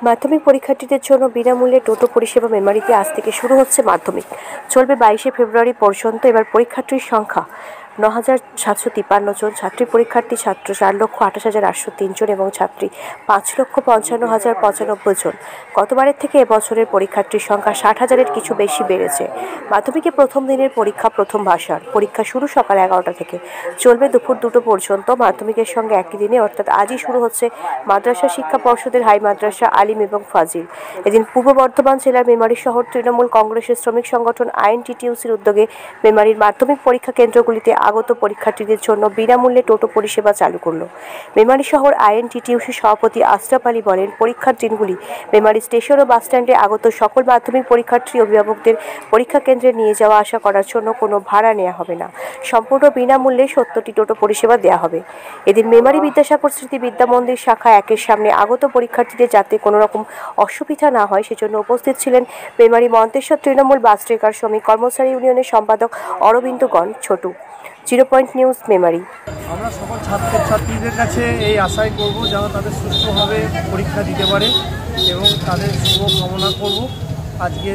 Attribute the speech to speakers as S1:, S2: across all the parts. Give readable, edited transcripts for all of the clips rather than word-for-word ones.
S1: মাধ্যমিক পরীক্ষার্থীদের জন্য বিনামূল্যে টোটো পরিষেবা মেমারিতে আজ থেকে শুরু হচ্ছে। মাধ্যমিক চলবে 22শে ফেব্রুয়ারি পর্যন্ত। এবার পরীক্ষার্থীর সংখ্যা ৯,৭৫৩ জন, ছাত্রী পরীক্ষার্থী ছাত্র ৪,২৮,৮০৩ জন এবং ছাত্রী ৫,৫৫,০৯৫ জন। গতবারের থেকে এবছরের পরীক্ষার্থীর সংখ্যা ৬০,০০০-এর কিছু বেশি বেড়েছে। মাধ্যমিকে প্রথম দিনের পরীক্ষা প্রথম ভাষার পরীক্ষা শুরু সকাল ১১টা থেকে, চলবে দুপুর ২টো পর্যন্ত। মাধ্যমিকের সঙ্গে একই দিনে অর্থাৎ আজই শুরু হচ্ছে মাদ্রাসা শিক্ষা পর্ষদের হাই মাদ্রাসা, আলিম এবং ফাজিল। এদিন পূর্ব বর্ধমান জেলার মেমারি শহর তৃণমূল কংগ্রেসের শ্রমিক সংগঠন আইএনটিটিইউসির উদ্যোগে মেমারির মাধ্যমিক পরীক্ষা কেন্দ্রগুলিতে আগত পরীক্ষার্থীদের জন্য বিনামূল্যে টোটো পরিষেবা চালু করল। মেমারি শহর আইএনটিটিইউসি সভাপতি আশরাফ আলী বলেন, পরীক্ষার দিনগুলি মেমারি স্টেশন ও বাসস্ট্যান্ডে আগত সকল মাধ্যমিক পরীক্ষার্থী অভিভাবকদের পরীক্ষা কেন্দ্রে নিয়ে যাওয়া আসা করার জন্য কোনো ভাড়া নেওয়া হবে না। সম্পূর্ণ বিনামূল্যে 70টি টোটো পরিষেবা দেওয়া হবে। এদিন মেমারি বিদ্যাসাগর স্মৃতি বিদ্যা মন্দির শাখা একের সামনে আগত পরীক্ষার্থীদের যাতে কোনো রকম অসুবিধা না হয় সেজন্য উপস্থিত ছিলেন মেমারি মন্তেশ্বর তৃণমূল বাস ট্রেকার শ্রমিক কর্মচারী ইউনিয়নের সম্পাদক অরবিন্দগণ ছোটু। 0 point news Memari.
S2: আমরা সকল ছাত্রছাত্রীদের কাছে এই আশাই করব যেন তাদের সুস্থভাবে পরীক্ষা দিতে পারে এবং তাদের শুভ কামনা করব। আজকে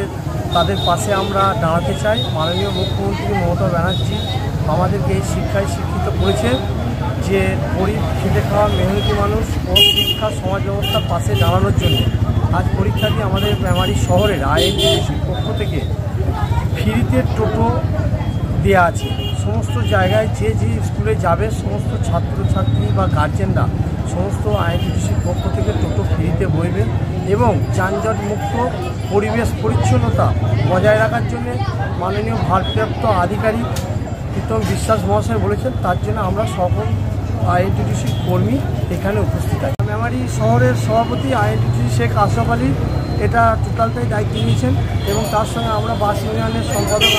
S2: তাদের পাশে আমরা দাঁড়াতে চাই। মাননীয় মুখ্যমন্ত্রী মমতা ব্যানার্জি আমাদেরকে এই শিক্ষায় শিক্ষিত করেছেন যে গরিব খেটে খাওয়া মেহনতি মানুষ ও শিক্ষা সমাজ ব্যবস্থার পাশে দাঁড়ানোর জন্য আজ পরীক্ষাটি আমাদের মেমারি শহরের আইএনটিটিইউসির পক্ষ থেকে ফ্রিতে টোটো দেওয়া আছে। সমস্ত জায়গায় যে স্কুলে যাবে সমস্ত ছাত্রছাত্রী বা গার্জেনরা সমস্ত আইএনটিটিইউসির পক্ষ থেকে টোটো ফ্রিতে বইবে এবং যানজট মুক্ত পরিবেশ পরিচ্ছন্নতা বজায় রাখার জন্য মাননীয় ভারপ্রাপ্ত আধিকারিক প্রীতম বিশ্বাস মহাশয় বলেছেন। তার জন্য আমরা সকল আইএনটিটিইউসির কর্মী এখানে উপস্থিত আছি। মেমারি শহরের সভাপতি আইএনটিটিইউসি শেখ আশরাফ আলী এটা টোটালটাই দায়িত্ব নিয়েছেন এবং তার সঙ্গে আমরা বাস ইউনিয়নের সম্পাদক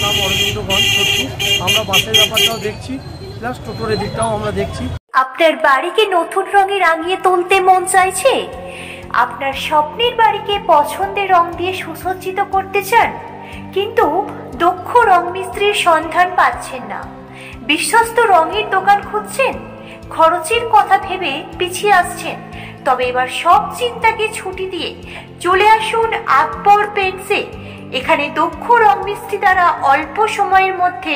S2: নাম অরবিন্দগণ ছোটু। আমরা বাসের ব্যাপারটাও দেখছি, প্লাস টোটোর দিকটাও আমরা দেখছি।
S3: আপনার বাড়িকে নতুন রঙে রাঙিয়ে তুলতে মন চাইছে? আপনার স্বপ্নের বাড়িকে পছন্দের রং দিয়ে সুসজ্জিত করতে চান, কিন্তু দক্ষ রং মিস্ত্রির সন্ধান পাচ্ছেন না? বিশ্বস্ত রঙের দোকান খুঁজছেন? খরচের কথা ভেবে পিছিয়ে আসছেন? তবে এবার সব চিন্তাকে ছুটি দিয়ে চলে আসুন আকবর পেন্টসে। এখানে দক্ষ রং মিস্ত্রি দ্বারা অল্প সময়ের মধ্যে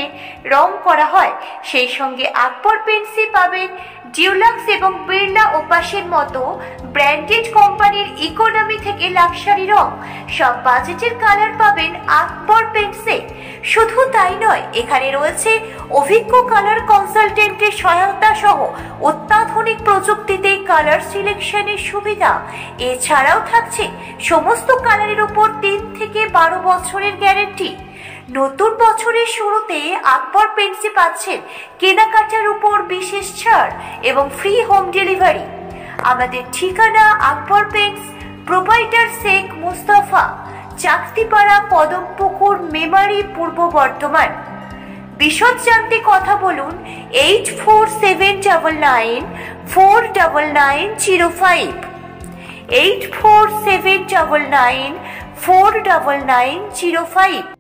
S3: রং করা হয়। সেই সঙ্গে আকবর পেন্টসে পাবেন ডিউলাক্স এবং বিড়লা ওপাসের মতো ব্র্যান্ডেড কোম্পানির ইকোনমি থেকে লাক্সারি রং। সব বাজেটের কালার পাবেন আকবর পেন্টসে। শুধু তাই নয়, এখানে রয়েছে অভিজ্ঞ কালার কনসালটেন্টের সহায়তা সহ অত্যাধুনিক প্রযুক্তিতে কালার সিলেকশনের সুবিধা। এছাড়াও থাকছে সমস্ত কালারের উপর 3 থেকে 12 বছরের গ্যারেন্টি। নতুন বছরের শুরুতে আকবর পেন্টসে পাচ্ছেন কেনাকাটার উপর বিশেষ ছাড় এবং ফ্রি হোম ডেলিভারি। আমাদের ঠিকানা আকবর পেন্টস, প্রোপাইটার শেখ মুস্তাফা, চাকতিপাড়া, কদমপুকুর, মেমারি, পূর্ব বর্ধমান। বিশদ জানতে কথা বলুন 8479949905, 8479949905।